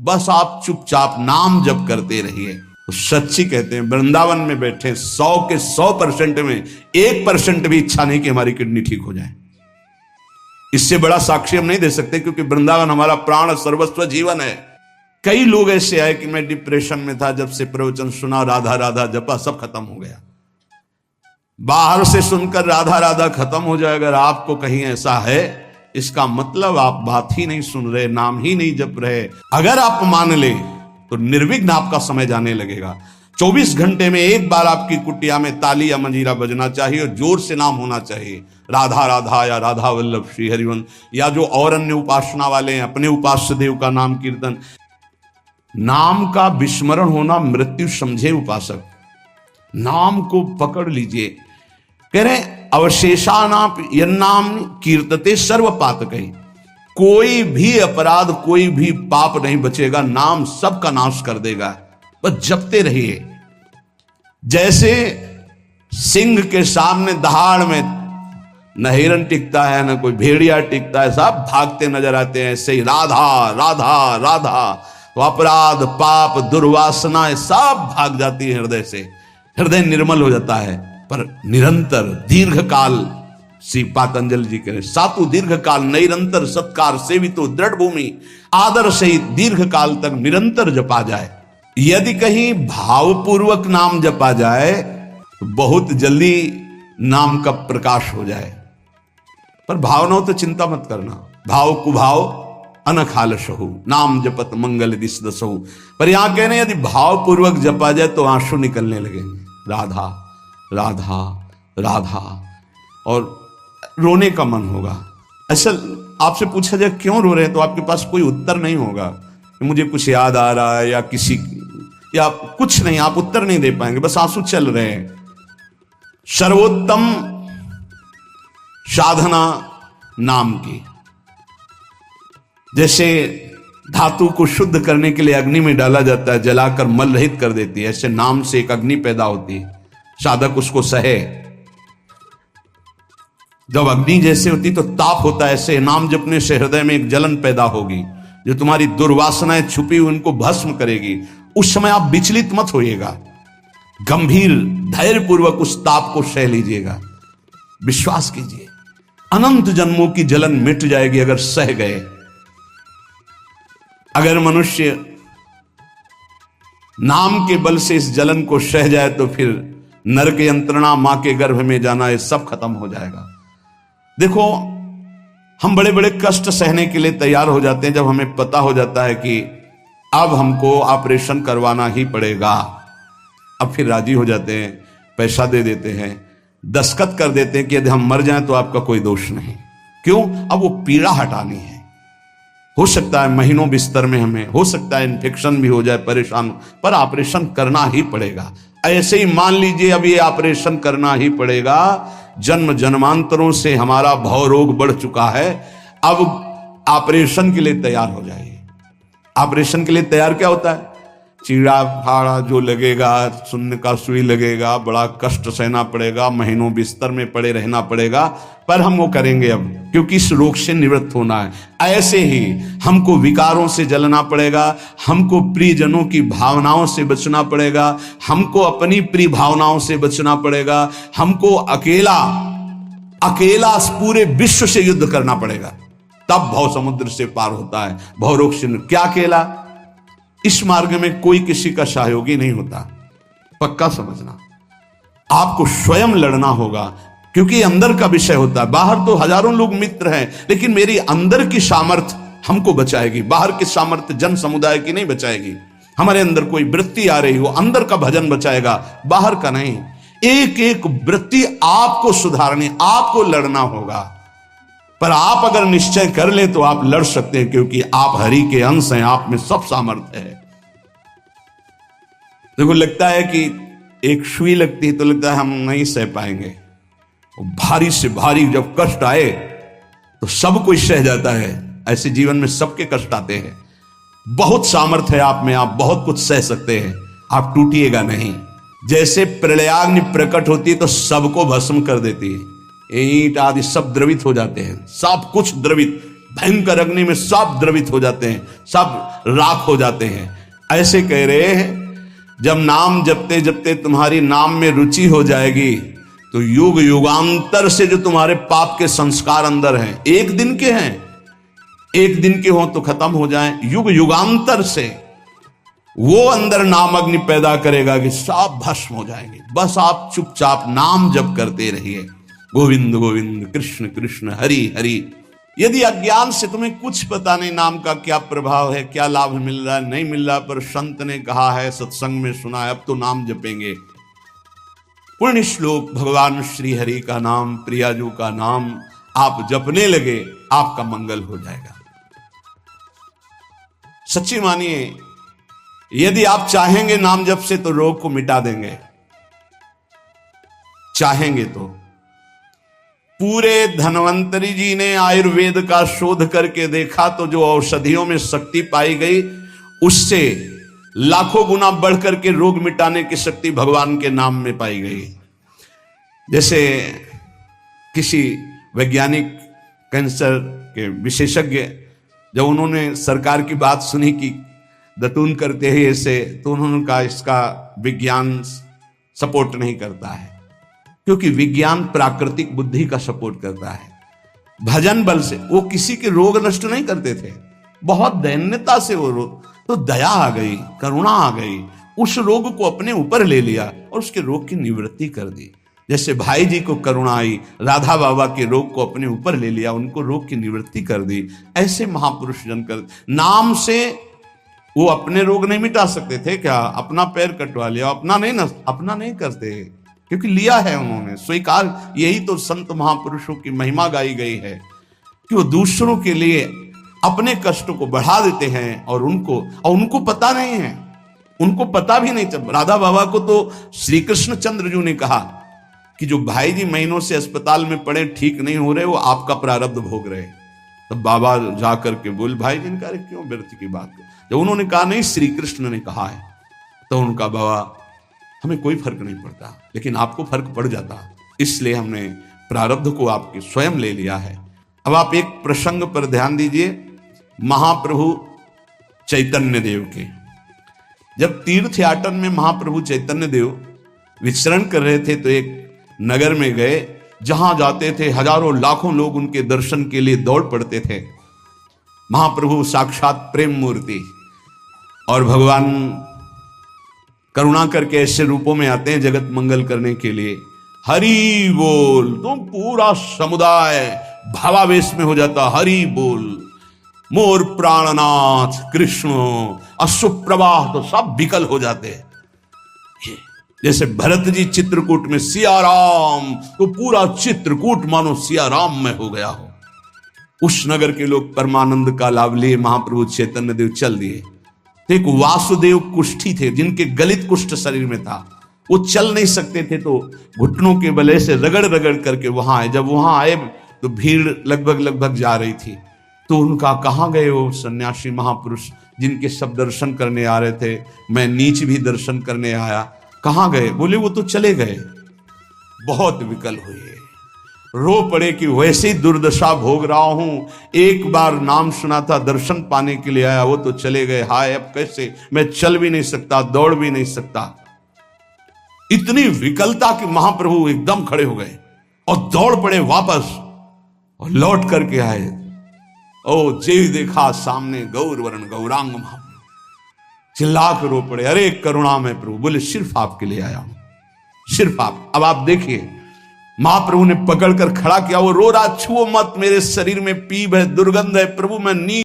बस आप चुपचाप नाम जप करते रहिए। तो सच्ची कहते हैं वृंदावन में बैठे 100 के 100% में 1% भी इच्छा नहीं कि हमारी किडनी ठीक हो जाए। इससे बड़ा साक्षी हम नहीं दे सकते, क्योंकि वृंदावन हमारा प्राण सर्वस्व जीवन है। कई लोग ऐसे आए कि मैं डिप्रेशन में था, जब से प्रवचन सुना राधा राधा जपा सब खत्म हो गया। बाहर से सुनकर राधा राधा खत्म हो जाए, अगर आपको कहीं ऐसा है इसका मतलब आप बात ही नहीं सुन रहे, नाम ही नहीं जप रहे। अगर आप मान ले तो निर्विघ्न आपका समय जाने लगेगा। 24 घंटे में एक बार आपकी कुटिया में ताली या मंजीरा बजना चाहिए और जोर से नाम होना चाहिए, राधा राधा या राधा वल्लभ श्री हरिवंश, या जो और अन्य उपासना वाले हैं अपने उपास्य देव का नाम कीर्तन। नाम का विस्मरण होना मृत्यु समझे उपासक। नाम को पकड़ लीजिए। कह रहे अवशेषानाप यन्नाम कीर्तते सर्व पातकै, कोई भी अपराध कोई भी पाप नहीं बचेगा, नाम सबका नाश कर देगा। बस जपते रहिए। जैसे सिंह के सामने दहाड़ में न हिरन टिकता है न कोई भेड़िया टिकता है, सब भागते नजर आते हैं, ऐसे ही राधा राधा राधा तो अपराध पाप दुर्वासना सब भाग जाती है हृदय से, हृदय निर्मल हो जाता है। पर निरंतर दीर्घ काल, श्री पातंजलि जी कह रहे सातु दीर्घ काल निरंतर सत्कार सेवितो दृढ़ भूमि, आदर सहित दीर्घ काल तक निरंतर जपा जाए। यदि कहीं भावपूर्वक नाम जपा जाए तो बहुत जल्दी नाम का प्रकाश हो जाए। पर भावनाओं तो चिंता मत करना, भाव कुभाव अनखालसहु नाम जपत मंगल दिस दसहु। पर यहां कहने यदि भावपूर्वक जपा जाए तो आंसू निकलने लगेंगे, राधा राधा राधा, और रोने का मन होगा। ऐसा आपसे पूछा जाए क्यों रो रहे हैं तो आपके पास कोई उत्तर नहीं होगा कि मुझे कुछ याद आ रहा है या किसी या कुछ नहीं, आप उत्तर नहीं दे पाएंगे, बस आंसू चल रहे हैं। सर्वोत्तम साधना नाम की, जैसे धातु को शुद्ध करने के लिए अग्नि में डाला जाता है, जलाकर मल रहित कर देती है, ऐसे नाम से एक अग्नि पैदा होती है, साधक उसको सहे। जब अग्नि जैसे होती तो ताप होता है, ऐसे नाम जपने से हृदय में एक जलन पैदा होगी जो तुम्हारी दुर्वासनाएं छुपी हुई उनको भस्म करेगी। उस समय आप विचलित मत होइएगा, गंभीर धैर्य पूर्वक उस ताप को सह लीजिएगा। विश्वास कीजिए अनंत जन्मों की जलन मिट जाएगी अगर सह गए। अगर मनुष्य नाम के बल से इस जलन को सह जाए तो फिर नरक यंत्रणा, मां के गर्भ में जाना, ये सब खत्म हो जाएगा। देखो हम बड़े बड़े कष्ट सहने के लिए तैयार हो जाते हैं जब हमें पता हो जाता है कि अब हमको ऑपरेशन करवाना ही पड़ेगा। अब फिर राजी हो जाते हैं, पैसा दे देते हैं, दस्तखत कर देते हैं कि यदि हम मर जाएं तो आपका कोई दोष नहीं। क्यों? अब वो पीड़ा हटानी है। हो सकता है महीनों बिस्तर में हमें, हो सकता है इन्फेक्शन भी हो जाए, परेशान, पर ऑपरेशन करना ही पड़ेगा। ऐसे ही मान लीजिए अब ये ऑपरेशन करना ही पड़ेगा। जन्म जन्मांतरों से हमारा भव रोग बढ़ चुका है, अब ऑपरेशन के लिए तैयार हो जाइए। ऑपरेशन के लिए तैयार क्या होता है? चीड़ा फाड़ा जो लगेगा, सुन्न का सुई लगेगा, बड़ा कष्ट सहना पड़ेगा, महीनों बिस्तर में पड़े रहना पड़ेगा, पर हम वो करेंगे अब, क्योंकि इस रोग से निवृत्त होना है। ऐसे ही हमको विकारों से जलना पड़ेगा, हमको प्रियजनों की भावनाओं से बचना पड़ेगा, हमको अपनी प्रिय भावनाओं से बचना पड़ेगा, हमको अकेला अकेला पूरे विश्व से युद्ध करना पड़ेगा, तब भव समुद्र से पार होता है। भव रोग से क्या अकेला? इस मार्ग में कोई किसी का सहयोगी नहीं होता, पक्का समझना। आपको स्वयं लड़ना होगा, क्योंकि अंदर का विषय होता है। बाहर तो हजारों लोग मित्र हैं, लेकिन मेरी अंदर की सामर्थ्य हमको बचाएगी, बाहर की सामर्थ्य जन समुदाय की नहीं बचाएगी। हमारे अंदर कोई वृत्ति आ रही हो, अंदर का भजन बचाएगा, बाहर का नहीं। एक एक वृत्ति आपको सुधारनी, आपको लड़ना होगा। पर आप अगर निश्चय कर ले तो आप लड़ सकते हैं, क्योंकि आप हरि के अंश हैं, आप में सब सामर्थ्य है। देखो लगता है कि एक सुई लगती है तो लगता है हम नहीं सह पाएंगे, भारी से भारी जब कष्ट आए तो सब कोई सह जाता है। ऐसे जीवन में सबके कष्ट आते हैं। बहुत सामर्थ्य है आप में, आप बहुत कुछ सह सकते हैं, आप टूटिएगा नहीं। जैसे प्रलयाग्नि प्रकट होती है तो सबको भस्म कर देती है, ईंट आदि सब द्रवित हो जाते हैं, सब कुछ द्रवित, भयंकर अग्नि में सब द्रवित हो जाते हैं, सब राख हो जाते हैं। ऐसे कह रहे हैं जब नाम जपते जपते तुम्हारी नाम में रुचि हो जाएगी तो युग युगांतर से जो तुम्हारे पाप के संस्कार अंदर हैं, एक दिन के हैं, एक दिन के हो तो खत्म हो जाएं, युग युगांतर से वो अंदर नाम अग्नि पैदा करेगा कि सब भस्म हो जाएंगे। बस आप चुपचाप नाम जप करते रहिए, गोविंद गोविंद कृष्ण कृष्ण हरि हरि। यदि अज्ञान से तुम्हें कुछ पता नहीं नाम का क्या प्रभाव है, क्या लाभ मिल रहा है नहीं मिल रहा, पर संत ने कहा है, सत्संग में सुना है, अब तो नाम जपेंगे। पुण्य श्लोक भगवान श्री हरि का नाम, प्रियाजू का नाम आप जपने लगे, आपका मंगल हो जाएगा। सच्ची मानिए, यदि आप चाहेंगे नाम जप से तो रोग को मिटा देंगे, चाहेंगे तो। पूरे धन्वंतरी जी ने आयुर्वेद का शोध करके देखा तो जो औषधियों में शक्ति पाई गई उससे लाखों गुना बढ़ करके रोग मिटाने की शक्ति भगवान के नाम में पाई गई। जैसे किसी वैज्ञानिक कैंसर के विशेषज्ञ जब उन्होंने सरकार की बात सुनी कि दतून करते हैं ऐसे, तो उन्होंने कहा इसका विज्ञान सपोर्ट नहीं करता है, क्योंकि विज्ञान प्राकृतिक बुद्धि का सपोर्ट करता है। भजन बल से वो किसी के रोग नष्ट नहीं करते थे, बहुत दैन्यता से वो रोग, तो दया आ गई, करुणा आ गई, उस रोग को अपने ऊपर ले लिया और उसके रोग की निवृत्ति कर दी। जैसे भाई जी को करुणा आई, राधा बाबा के रोग को अपने ऊपर ले लिया, उनको रोग की निवृत्ति कर दी। ऐसे महापुरुष जन कर नाम से वो अपने रोग नहीं मिटा सकते थे क्या? अपना पैर कटवा लिया, अपना नहीं करते, क्योंकि लिया है उन्होंने, स्वीकार। यही तो संत महापुरुषों की महिमा गाई गई है कि वो दूसरों के लिए अपने कष्ट को बढ़ा देते हैं और उनको पता नहीं है, उनको पता भी नहीं चल। राधा बाबा को तो श्री कृष्ण चंद्र जी ने कहा कि जो भाई जी महीनों से अस्पताल में पड़े, ठीक नहीं हो रहे, वो आपका प्रारब्ध भोग रहे। तब बाबा जाकर के बोल, भाई जी ने क्यों व्यर्थ की बात कर? जब उन्होंने कहा नहीं श्री कृष्ण ने कहा है, तो उनका बाबा हमें कोई फर्क नहीं पड़ता, लेकिन आपको फर्क पड़ जाता, इसलिए हमने प्रारब्ध को आपके स्वयं ले लिया है। अब आप एक प्रसंग पर ध्यान दीजिए, महाप्रभु चैतन्य देव के। जब तीर्थ याटन में महाप्रभु चैतन्य देव विचरण कर रहे थे तो एक नगर में गए, जहां जाते थे हजारों लाखों लोग उनके दर्शन के लिए दौड़ पड़ते थे। महाप्रभु साक्षात प्रेम मूर्ति, और भगवान करुणा करके ऐसे रूपों में आते हैं जगत मंगल करने के लिए। हरि बोल, तो पूरा समुदाय भावावेश में हो जाता, हरि बोल, मोर प्राणनाथ कृष्ण, अश्रुप्रवाह, तो सब विकल हो जाते। जैसे भरत जी चित्रकूट में सिया राम, तो पूरा चित्रकूट मानो सिया राम में हो गया हो। उस नगर के लोग परमानंद का लाभ लिए, महाप्रभु चैतन्य देव चल दिए। एक वासुदेव कुष्ठी थे, जिनके गलित कुष्ठ शरीर में था, वो चल नहीं सकते थे, तो घुटनों के बले से रगड़ रगड़ करके वहां आए। जब वहां आए तो भीड़ लगभग जा रही थी, तो उनका कहाँ गए वो सन्यासी महापुरुष जिनके सब दर्शन करने आ रहे थे, मैं नीच भी दर्शन करने आया, कहाँ गए? बोले वो तो चले गए। बहुत विकल हुए, रो पड़े कि वैसे ही दुर्दशा भोग रहा हूं, एक बार नाम सुना था, दर्शन पाने के लिए आया, वो तो चले गए, हाय अब कैसे, मैं चल भी नहीं सकता, दौड़ भी नहीं सकता। इतनी विकलता कि महाप्रभु एकदम खड़े हो गए और दौड़ पड़े वापस, और लौट करके आए। ओ जे देखा सामने गौर वर्ण गौरांग महाप्रभु, चिल्ला कर रो पड़े, अरे करुणा में प्रभु। बोले सिर्फ आपके लिए आया हूं, सिर्फ आप। अब आप देखिए, महाप्रभु ने पकड़कर खड़ा किया, वो रो रहा, छुओ मत, मेरे शरीर में पीप है, दुर्गंध है, प्रभु मैं नी